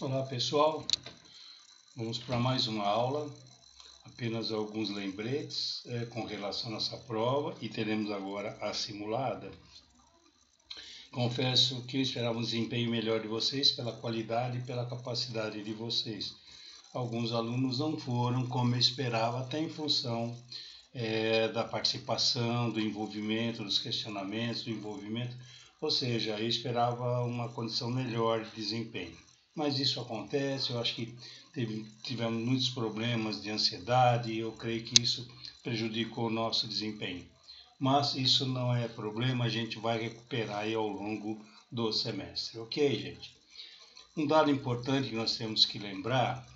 Olá pessoal, vamos para mais uma aula, apenas alguns lembretes com relação à nossa prova e teremos agora a simulada. Confesso que eu esperava um desempenho melhor de vocês pela qualidade e pela capacidade de vocês. Alguns alunos não foram como eu esperava, até em função da participação, do envolvimento, dos questionamentos, do envolvimento, ou seja, eu esperava uma condição melhor de desempenho. Mas isso acontece, eu acho que tivemos muitos problemas de ansiedade e eu creio que isso prejudicou o nosso desempenho. Mas isso não é problema, a gente vai recuperar aí ao longo do semestre, ok, gente? Um dado importante que nós temos que lembrar,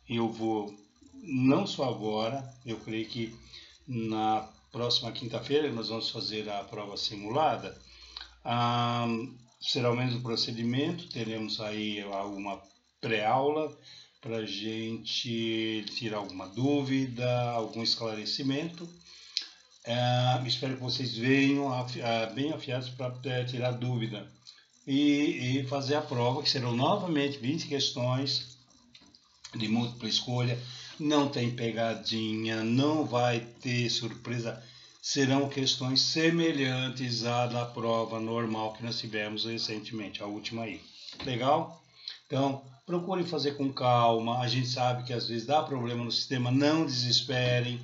eu vou, não só agora, eu creio que na próxima quinta-feira nós vamos fazer a prova simulada, será o mesmo procedimento, teremos aí alguma pré-aula para a gente tirar alguma dúvida, algum esclarecimento. Espero que vocês venham bem afiados para tirar dúvida e fazer a prova, que serão novamente 20 questões de múltipla escolha. Não tem pegadinha, não vai ter surpresa. Serão questões semelhantes à da prova normal que nós tivemos recentemente, a última aí. Legal? Então, procurem fazer com calma. A gente sabe que às vezes dá problema no sistema, não desesperem.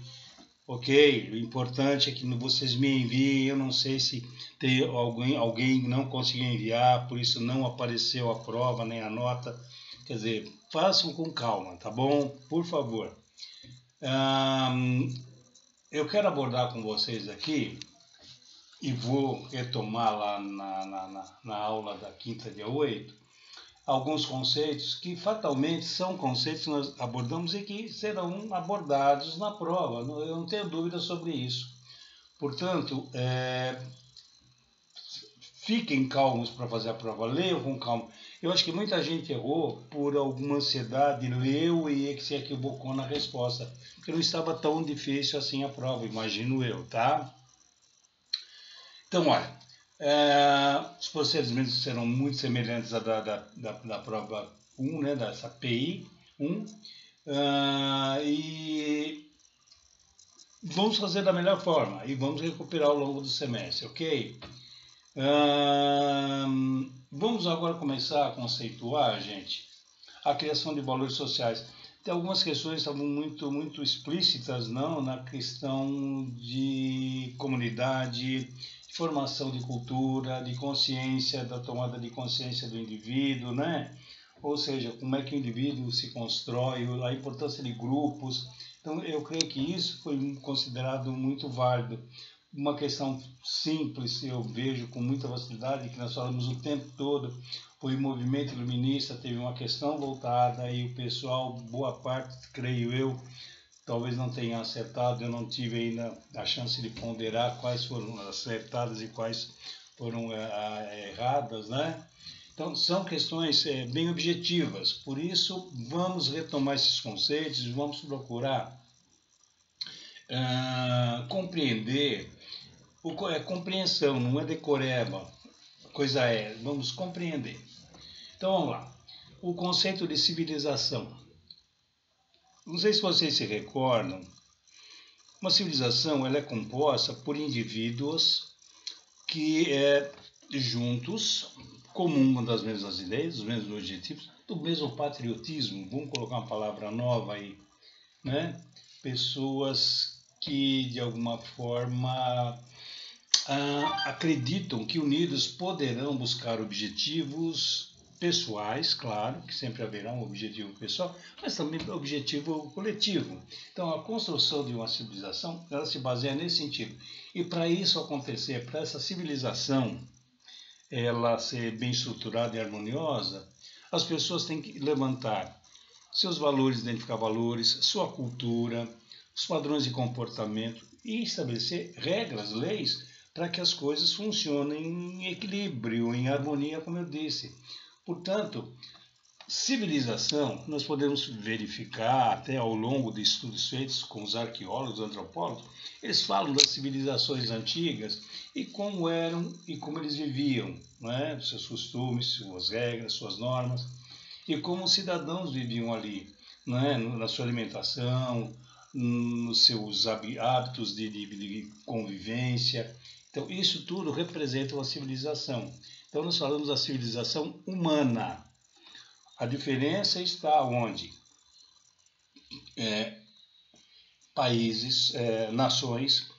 Ok? O importante é que vocês me enviem. Eu não sei se tem alguém que não conseguiu enviar, por isso não apareceu a prova nem a nota. Quer dizer, façam com calma, tá bom? Por favor. Eu quero abordar com vocês aqui, e vou retomar lá na aula da quinta, dia 8, alguns conceitos que fatalmente são conceitos que nós abordamos e que serão abordados na prova. Eu não tenho dúvida sobre isso. Portanto, fiquem calmos para fazer a prova, leiam com calma. Eu acho que muita gente errou por alguma ansiedade, leu e se equivocou na resposta, porque não estava tão difícil assim a prova, imagino eu, tá? Então, olha, os procedimentos serão muito semelhantes à da prova 1, né, dessa PI 1, e vamos fazer da melhor forma e vamos recuperar ao longo do semestre, ok? Vamos agora começar a conceituar, gente, a criação de valores sociais. Tem algumas questões que estavam muito explícitas, não, na questão de comunidade, de formação de cultura, de consciência, da tomada de consciência do indivíduo, né? Ou seja, como é que o indivíduo se constrói, a importância de grupos. Então, eu creio que isso foi considerado muito válido. Uma questão simples, eu vejo com muita facilidade, que nós falamos o tempo todo, foi o movimento iluminista, teve uma questão voltada e o pessoal, boa parte, creio eu, talvez não tenha acertado, eu não tive ainda a chance de ponderar quais foram acertadas e quais foram erradas, né? Então, são questões bem objetivas, por isso vamos retomar esses conceitos, vamos procurar compreender. Compreensão, não é decoreba, coisa vamos compreender. Então vamos lá, o conceito de civilização. Não sei se vocês se recordam, uma civilização ela é composta por indivíduos que juntos comungam das mesmas ideias, dos mesmos objetivos, do mesmo patriotismo, vamos colocar uma palavra nova aí, né? Pessoas que de alguma forma acreditam que unidos poderão buscar objetivos pessoais, claro, que sempre haverá um objetivo pessoal, mas também objetivo coletivo. Então, a construção de uma civilização, ela se baseia nesse sentido. E para isso acontecer, para essa civilização ela ser bem estruturada e harmoniosa, as pessoas têm que levantar seus valores, identificar valores, sua cultura, os padrões de comportamento e estabelecer regras, leis, para que as coisas funcionem em equilíbrio, em harmonia, como eu disse. Portanto, civilização, nós podemos verificar até ao longo de estudos feitos com os arqueólogos, antropólogos, eles falam das civilizações antigas e como eram e como eles viviam, né? Seus costumes, suas regras, suas normas. e como os cidadãos viviam ali, né? Na sua alimentação, nos seus hábitos de convivência. Então, isso tudo representa uma civilização. Então, nós falamos da civilização humana. A diferença está onde? Países, nações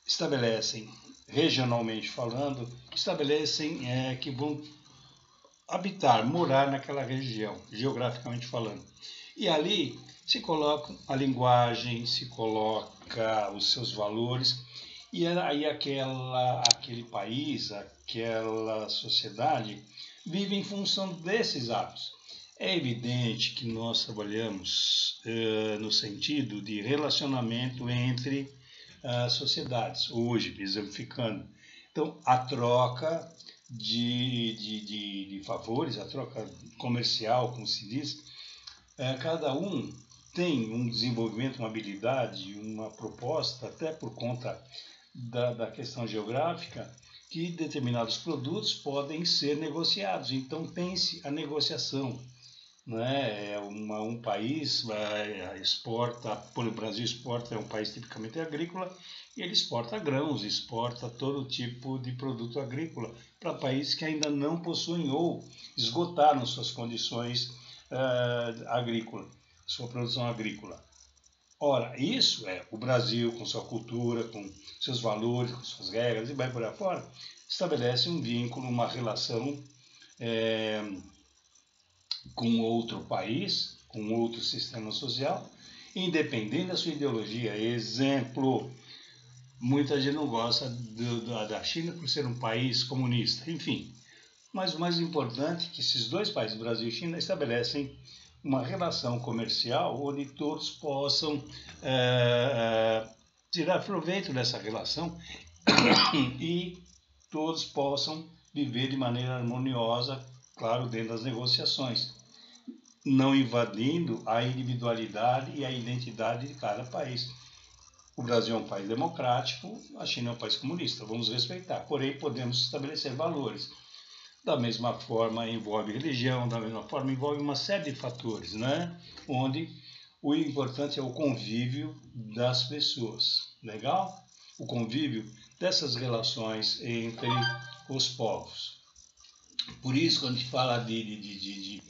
estabelecem, regionalmente falando, estabelecem que vão habitar, morar naquela região, geograficamente falando. E ali se coloca a linguagem, se coloca os seus valores, e aí aquele país, aquela sociedade vive em função desses atos. É evidente que nós trabalhamos no sentido de relacionamento entre sociedades, hoje, exemplificando. Então, a troca de favores, a troca comercial, como se diz, cada um tem um desenvolvimento, uma habilidade, uma proposta, até por conta da questão geográfica, que determinados produtos podem ser negociados. Então, tem-se a negociação. Né? Um país exporta, o Brasil exporta, é um país tipicamente agrícola, e ele exporta grãos, exporta todo tipo de produto agrícola para países que ainda não possuem ou esgotaram suas condições agrícolas, sua produção agrícola. Ora, isso é o Brasil, com sua cultura, com seus valores, com suas regras, e vai por aí fora, estabelece um vínculo, uma relação com outro país, com outro sistema social, independente da sua ideologia. Exemplo, muita gente não gosta da China por ser um país comunista, enfim. Mas o mais importante é que esses dois países, Brasil e China, estabelecem uma relação comercial onde todos possam tirar proveito dessa relação e todos possam viver de maneira harmoniosa, claro, dentro das negociações, não invadindo a individualidade e a identidade de cada país. O Brasil é um país democrático, a China é um país comunista, vamos respeitar, porém podemos estabelecer valores. Da mesma forma envolve religião, da mesma forma envolve uma série de fatores, né? Onde o importante é o convívio das pessoas, legal? O convívio dessas relações entre os povos. Por isso, quando a gente fala de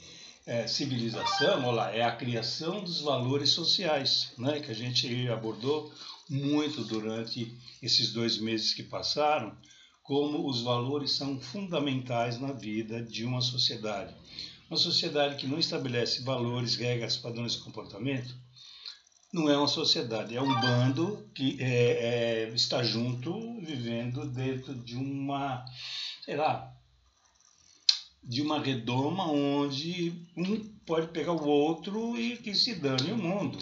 civilização, olha lá, é a criação dos valores sociais, né, que a gente abordou muito durante esses 2 meses que passaram, como os valores são fundamentais na vida de uma sociedade. Uma sociedade que não estabelece valores, regras, padrões de comportamento, não é uma sociedade, é um bando que está junto, vivendo dentro de uma, sei lá, de uma redoma onde um pode pegar o outro e que se dane o mundo.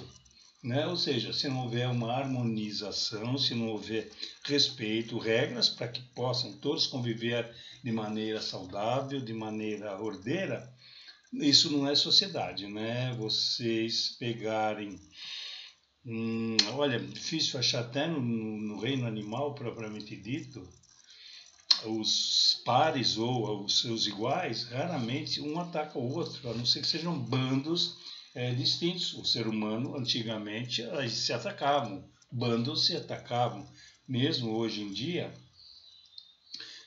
Né? Ou seja, se não houver uma harmonização, se não houver respeito, regras para que possam todos conviver de maneira saudável, de maneira ordeira, isso não é sociedade. Né? Vocês pegarem... olha, difícil achar até no reino animal propriamente dito, os pares ou os seus iguais, raramente um ataca o outro, a não ser que sejam bandos distintos. O ser humano, antigamente, se atacavam, bandos se atacavam. Mesmo hoje em dia,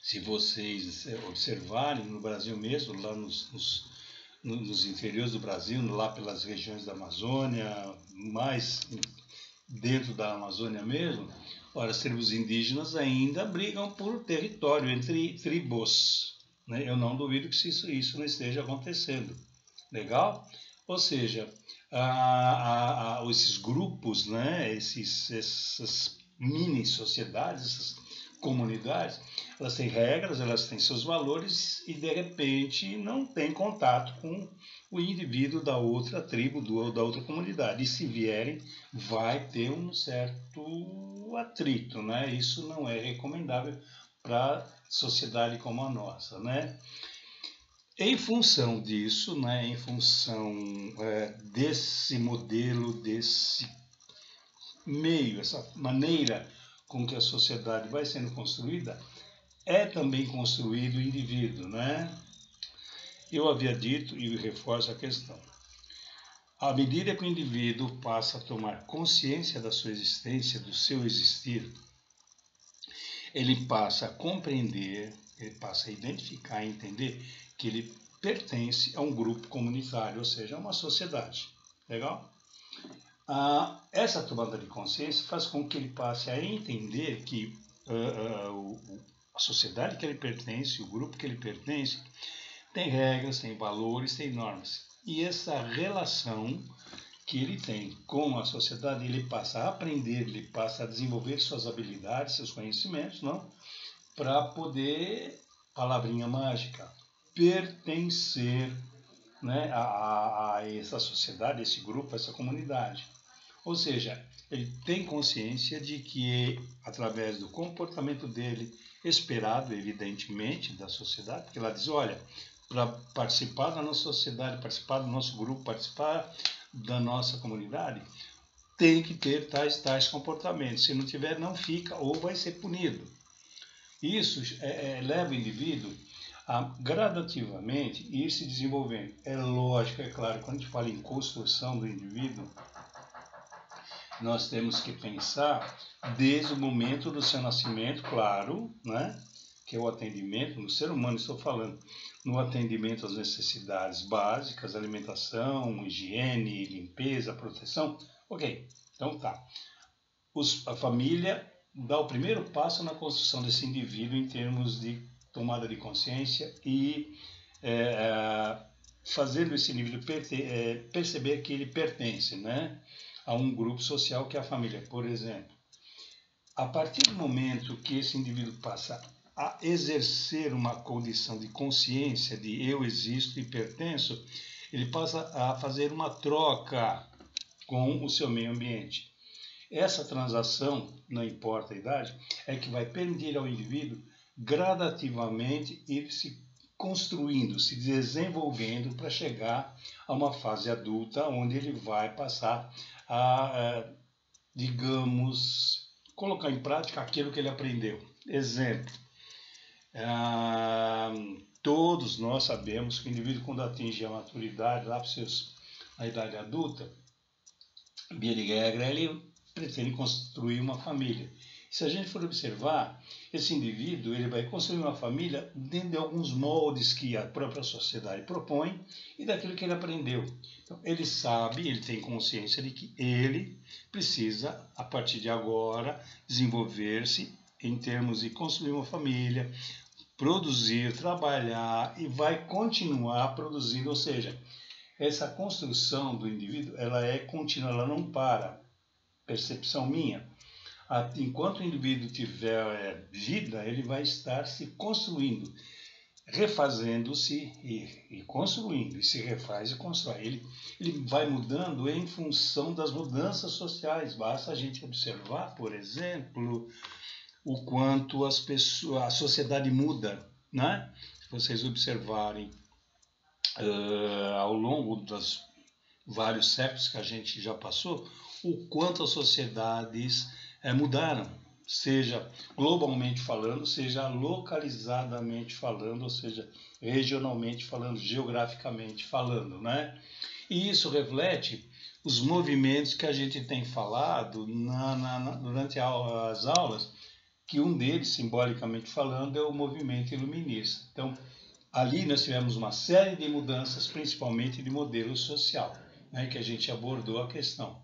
se vocês observarem, no Brasil mesmo, lá nos interiores do Brasil, lá pelas regiões da Amazônia, mais dentro da Amazônia mesmo, ora, as tribos indígenas ainda brigam por território entre tribos. Né? Eu não duvido que isso não esteja acontecendo. Legal? Ou seja, esses grupos, né? Essas mini-sociedades, essas comunidades, elas têm regras, elas têm seus valores e, de repente, não têm contato com o indivíduo da outra tribo, da outra comunidade. E se vierem, vai ter um certo atrito, né? Isso não é recomendável para sociedade como a nossa, né? Em função disso, né? Em função desse modelo, desse meio, essa maneira com que a sociedade vai sendo construída, é também construído o indivíduo, né? Eu havia dito e reforço a questão. À medida que o indivíduo passa a tomar consciência da sua existência, do seu existir, ele passa a compreender, ele passa a identificar e entender que ele pertence a um grupo comunitário, ou seja, a uma sociedade. Legal? Essa tomada de consciência faz com que ele passe a entender que a sociedade que ele pertence, o grupo que ele pertence, tem regras, tem valores, tem normas. E essa relação que ele tem com a sociedade, ele passa a aprender, ele passa a desenvolver suas habilidades, seus conhecimentos, não? Para poder, palavrinha mágica, pertencer, né, a essa sociedade, a esse grupo, a essa comunidade. Ou seja, ele tem consciência de que, através do comportamento dele, esperado, evidentemente, da sociedade, porque ela diz, olha, para participar da nossa sociedade, participar do nosso grupo, participar da nossa comunidade, tem que ter tais comportamentos. Se não tiver, não fica ou vai ser punido. Isso leva o indivíduo a gradativamente ir se desenvolvendo. É lógico, é claro, quando a gente fala em construção do indivíduo, nós temos que pensar desde o momento do seu nascimento, claro, né? Que é o atendimento, no ser humano estou falando, no atendimento às necessidades básicas, alimentação, higiene, limpeza, proteção. Ok, então tá. A família dá o primeiro passo na construção desse indivíduo em termos de tomada de consciência e fazendo esse indivíduo perceber que ele pertence, né, a um grupo social que é a família, por exemplo. A partir do momento que esse indivíduo passa a exercer uma condição de consciência de eu existo e pertenço, ele passa a fazer uma troca com o seu meio ambiente. Essa transação, não importa a idade, é que vai permitir ao indivíduo gradativamente ir se construindo, se desenvolvendo para chegar a uma fase adulta onde ele vai passar a, digamos, colocar em prática aquilo que ele aprendeu. Exemplo, todos nós sabemos que o indivíduo, quando atinge a maturidade, lá para a idade adulta, via de regra, ele pretende construir uma família. Se a gente for observar, esse indivíduo ele vai construir uma família dentro de alguns moldes que a própria sociedade propõe e daquilo que ele aprendeu. Então, ele sabe, ele tem consciência de que ele precisa, a partir de agora, desenvolver-se em termos de construir uma família, produzir, trabalhar e vai continuar produzindo, ou seja, essa construção do indivíduo ela é contínua, ela não para. Percepção minha. Enquanto o indivíduo tiver vida, ele vai estar se construindo, refazendo-se e construindo, e se refaz e constrói. Ele vai mudando em função das mudanças sociais. Basta a gente observar, por exemplo, o quanto a sociedade muda, né? Se vocês observarem ao longo dos vários séculos que a gente já passou, o quanto as sociedades mudaram, seja globalmente falando, seja localizadamente falando, ou seja, regionalmente falando, geograficamente falando, né? E isso reflete os movimentos que a gente tem falado durante as aulas, que um deles, simbolicamente falando, é o movimento iluminista. Então, ali nós tivemos uma série de mudanças, principalmente de modelo social, né, que a gente abordou a questão.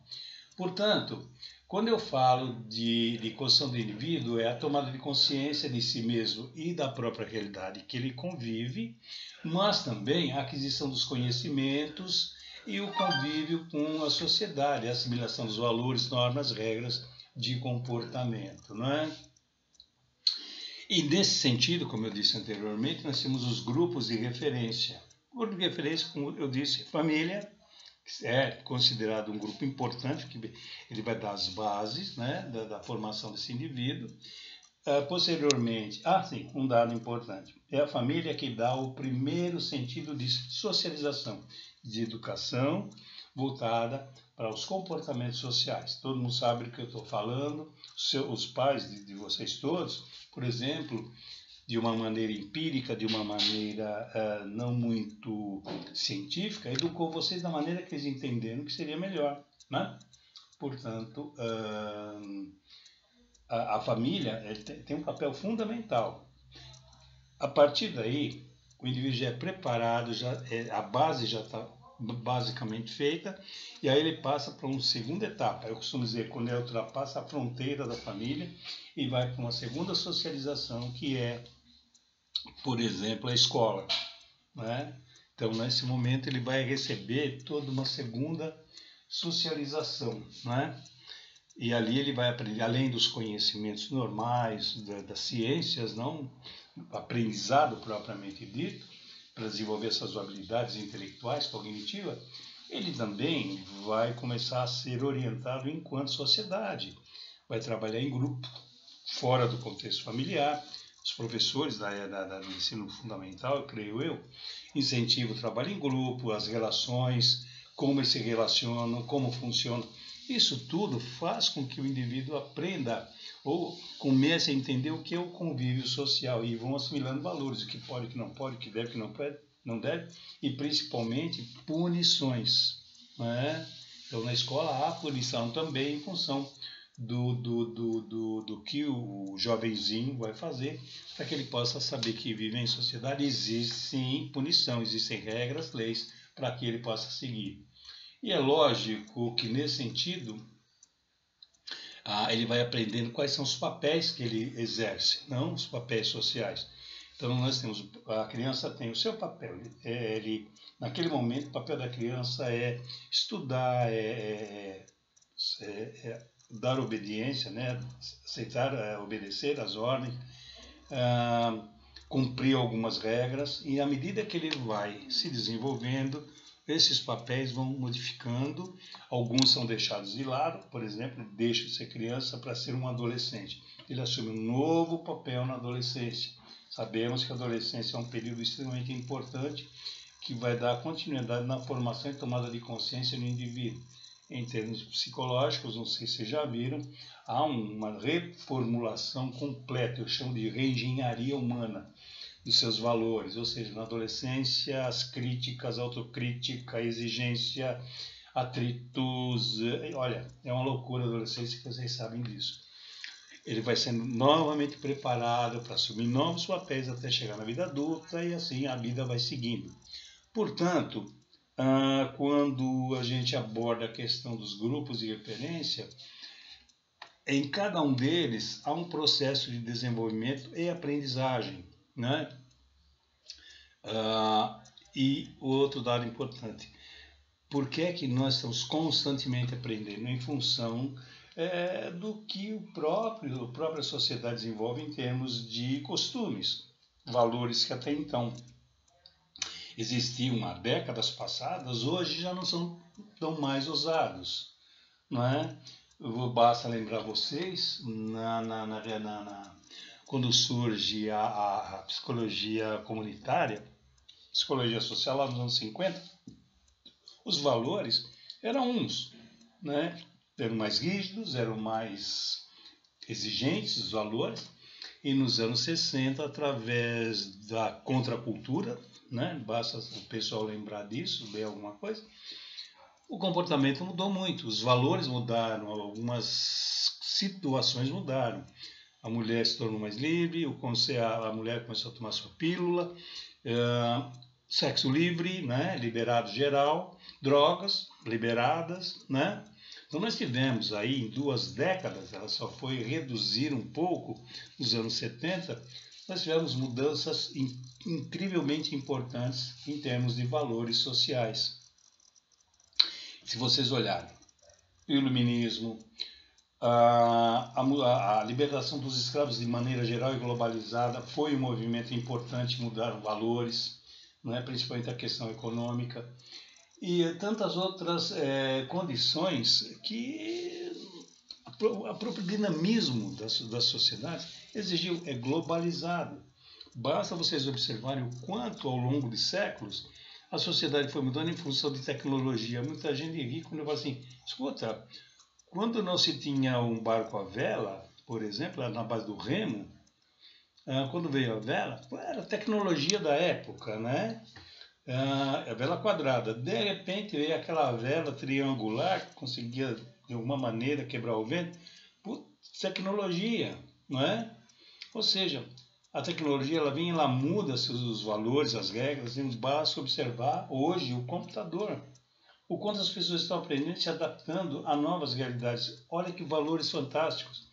Portanto, quando eu falo de construção do indivíduo, é a tomada de consciência de si mesmo e da própria realidade que ele convive, mas também a aquisição dos conhecimentos e o convívio com a sociedade, a assimilação dos valores, normas, regras de comportamento, não é? E nesse sentido, como eu disse anteriormente, nós temos os grupos de referência. O grupo de referência, como eu disse, família, é considerado um grupo importante, que ele vai dar as bases, né, da formação desse indivíduo. Posteriormente, sim, um dado importante, é a família que dá o primeiro sentido de socialização, de educação voltada para os comportamentos sociais. Todo mundo sabe do que eu estou falando, os pais de vocês todos, por exemplo, de uma maneira empírica, de uma maneira não muito científica, educou vocês da maneira que eles entenderam que seria melhor, né? Portanto, a família tem um papel fundamental. A partir daí, o indivíduo já é preparado, a base já está basicamente feita, e aí ele passa para uma segunda etapa. Eu costumo dizer, quando ele ultrapassa a fronteira da família e vai para uma segunda socialização, que é, por exemplo, a escola, né? Então, nesse momento, ele vai receber toda uma segunda socialização, né? E ali ele vai aprender, além dos conhecimentos normais, das ciências, não aprendizado propriamente dito, para desenvolver essas habilidades intelectuais, cognitivas, ele também vai começar a ser orientado enquanto sociedade. Vai trabalhar em grupo, fora do contexto familiar. Os professores do ensino fundamental, creio eu, incentivam o trabalho em grupo, as relações, como eles se relacionam, como funcionam. Isso tudo faz com que o indivíduo aprenda ou comece a entender o que é o convívio social e vão assimilando valores, o que pode, o que não pode, o que deve, o que não deve, e principalmente punições, né? Então, na escola há punição também em função do que o jovenzinho vai fazer, para que ele possa saber que vive em sociedade, existe sim punição, existem regras, leis, para que ele possa seguir. E é lógico que, nesse sentido, ele vai aprendendo quais são os papéis que ele exerce, não os papéis sociais. Então, nós temos, a criança tem o seu papel. Naquele momento, o papel da criança é estudar, dar obediência, né? Aceitar, obedecer às ordens, cumprir algumas regras, e à medida que ele vai se desenvolvendo, esses papéis vão modificando, alguns são deixados de lado, por exemplo, ele deixa de ser criança para ser um adolescente. Ele assume um novo papel na adolescência. Sabemos que a adolescência é um período extremamente importante que vai dar continuidade na formação e tomada de consciência no indivíduo. Em termos psicológicos, não sei se vocês já viram, há uma reformulação completa, eu chamo de reengenharia humana, dos seus valores, ou seja, na adolescência, as críticas, a autocrítica, a exigência, atritos, olha, é uma loucura a adolescência, que vocês sabem disso. Ele vai sendo novamente preparado para assumir novos papéis até chegar na vida adulta e assim a vida vai seguindo. Portanto, quando a gente aborda a questão dos grupos de referência, em cada um deles há um processo de desenvolvimento e aprendizagem, né? E outro dado importante, por que é que nós estamos constantemente aprendendo? Em função do que a própria sociedade desenvolve em termos de costumes, valores que até então existiam há décadas passadas, hoje já não são tão mais usados, não é? Basta lembrar vocês, quando surge a psicologia comunitária, psicologia social lá nos anos 50, os valores eram uns, né? Eram mais rígidos, eram mais exigentes os valores, e nos anos 60, através da contracultura, né? Basta o pessoal lembrar disso, ler alguma coisa, o comportamento mudou muito, os valores mudaram, algumas situações mudaram. A mulher se tornou mais livre, a mulher começou a tomar sua pílula, sexo livre, né? Liberado geral, drogas liberadas, né? Então nós tivemos aí em 2 décadas, ela só foi reduzir um pouco nos anos 70, nós tivemos mudanças incrivelmente importantes em termos de valores sociais. Se vocês olharem, o iluminismo, a libertação dos escravos de maneira geral e globalizada foi um movimento importante, mudaram valores, não é? Principalmente a questão econômica, e tantas outras condições que o próprio dinamismo das sociedades exigiu, globalizado. Basta vocês observarem o quanto ao longo de séculos a sociedade foi mudando em função de tecnologia. Muita gente ri quando eu falo assim, escuta, quando não se tinha um barco à vela, por exemplo, na base do remo, quando veio a vela, era a tecnologia da época, né? A vela quadrada. De repente veio aquela vela triangular que conseguia de alguma maneira quebrar o vento. Putz, tecnologia, não é? Ou seja, a tecnologia ela vem, ela muda os valores, as regras, e basta observar hoje o computador. O quanto as pessoas estão aprendendo e se adaptando a novas realidades. Olha que valores fantásticos.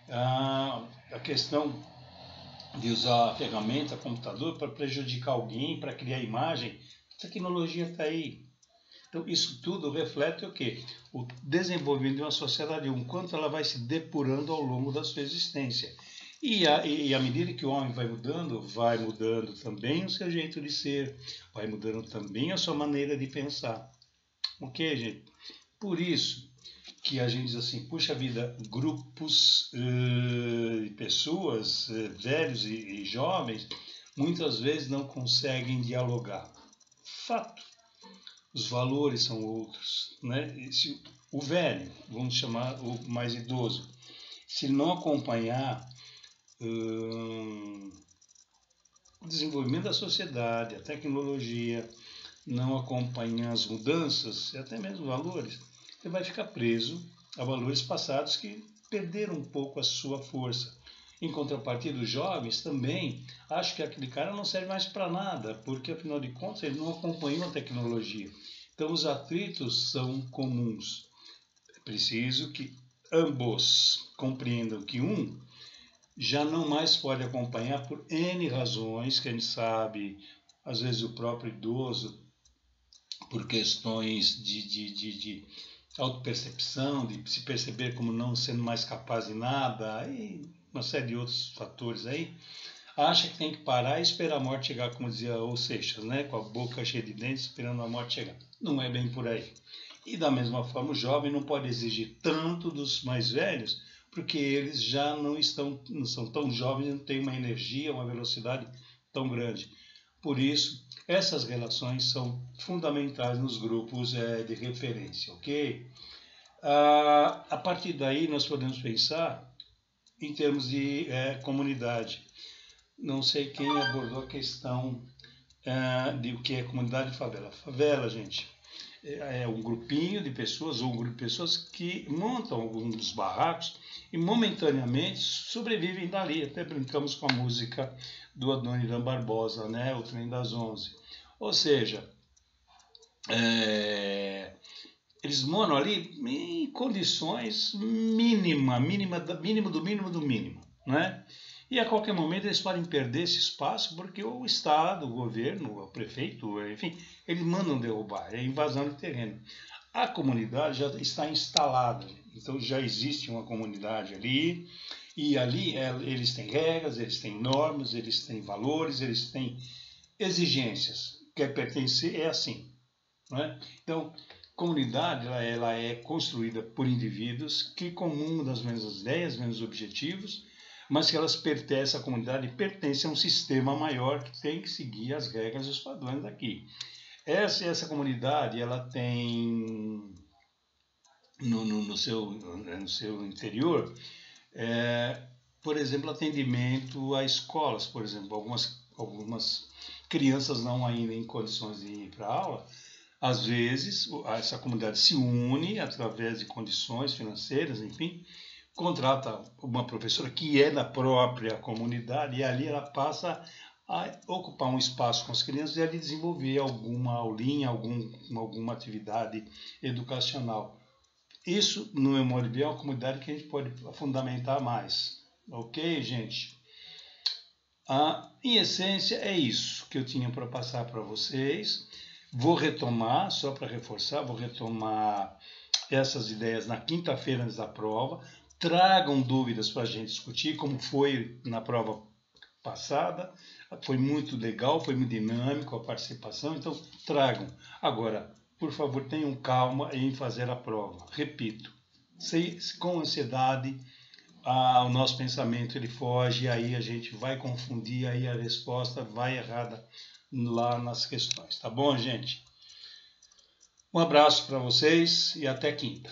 A questão de usar a ferramenta, computador, para prejudicar alguém, para criar imagem, a tecnologia está aí. Então, isso tudo reflete o quê? O desenvolvimento de uma sociedade, o quanto ela vai se depurando ao longo da sua existência. E à medida que o homem vai mudando também o seu jeito de ser, vai mudando também a sua maneira de pensar. Ok, gente? Por isso que a gente diz assim, puxa vida, grupos de pessoas, velhos e jovens, muitas vezes não conseguem dialogar. Fato. Os valores são outros, né? O velho, vamos chamar o mais idoso, se não acompanhar o desenvolvimento da sociedade, a tecnologia, não acompanhar as mudanças, e até mesmo valores, ele vai ficar preso a valores passados que perderam um pouco a sua força. Em contrapartida, os jovens também acham que aquele cara não serve mais para nada, porque afinal de contas ele não acompanhou a tecnologia. Então os atritos são comuns. É preciso que ambos compreendam que um já não mais pode acompanhar por N razões, que a gente sabe, às vezes o próprio idoso, por questões de autopercepção, de se perceber como não sendo mais capaz de nada, e uma série de outros fatores aí, acha que tem que parar e esperar a morte chegar, como dizia o Seixas, né? Com a boca cheia de dentes, esperando a morte chegar. Não é bem por aí. E da mesma forma, o jovem não pode exigir tanto dos mais velhos, porque eles já não são tão jovens, não têm uma energia, uma velocidade tão grande. Por isso, essas relações são fundamentais nos grupos de referência, ok? A partir daí, nós podemos pensar em termos de comunidade. Não sei quem abordou a questão de o que é comunidade de favela. Favela, gente, é um grupinho de pessoas ou um grupo de pessoas que montam alguns barracos e momentaneamente sobrevivem dali. Até brincamos com a música do Adoniran Barbosa, né? O Trem das 11. Ou seja, eles moram ali em condições mínimo do mínimo, né? E a qualquer momento eles podem perder esse espaço porque o Estado, o governo, o prefeito, enfim, eles mandam derrubar, é invasão de terreno. A comunidade já está instalada, então já existe uma comunidade ali, e ali eles têm regras, eles têm normas, eles têm valores, eles têm exigências. Quer pertencer, é assim, né? Então, comunidade ela é construída por indivíduos que comungam das mesmas ideias, mesmos objetivos, mas que elas pertencem à comunidade e pertencem a um sistema maior que tem que seguir as regras e os padrões daqui. Essa comunidade ela tem no seu interior, por exemplo, atendimento a escolas, por exemplo, algumas crianças não ainda em condições de ir para a aula. Às vezes, essa comunidade se une através de condições financeiras, enfim, contrata uma professora que é da própria comunidade e ali ela passa a ocupar um espaço com as crianças e ali desenvolver alguma aulinha, alguma atividade educacional. Isso, no meu modo de ver, é uma comunidade que a gente pode fundamentar mais. Ok, gente? Em essência, é isso que eu tinha para passar para vocês. Vou retomar, só para reforçar, vou retomar essas ideias na quinta-feira antes da prova. Tragam dúvidas para a gente discutir, como foi na prova passada. Foi muito legal, foi muito dinâmico a participação, então tragam. Agora, por favor, tenham calma em fazer a prova. Repito, com ansiedade, o nosso pensamento ele foge, aí a gente vai confundir, aí a resposta vai errada lá nas questões. Tá bom, gente? Um abraço para vocês e até quinta.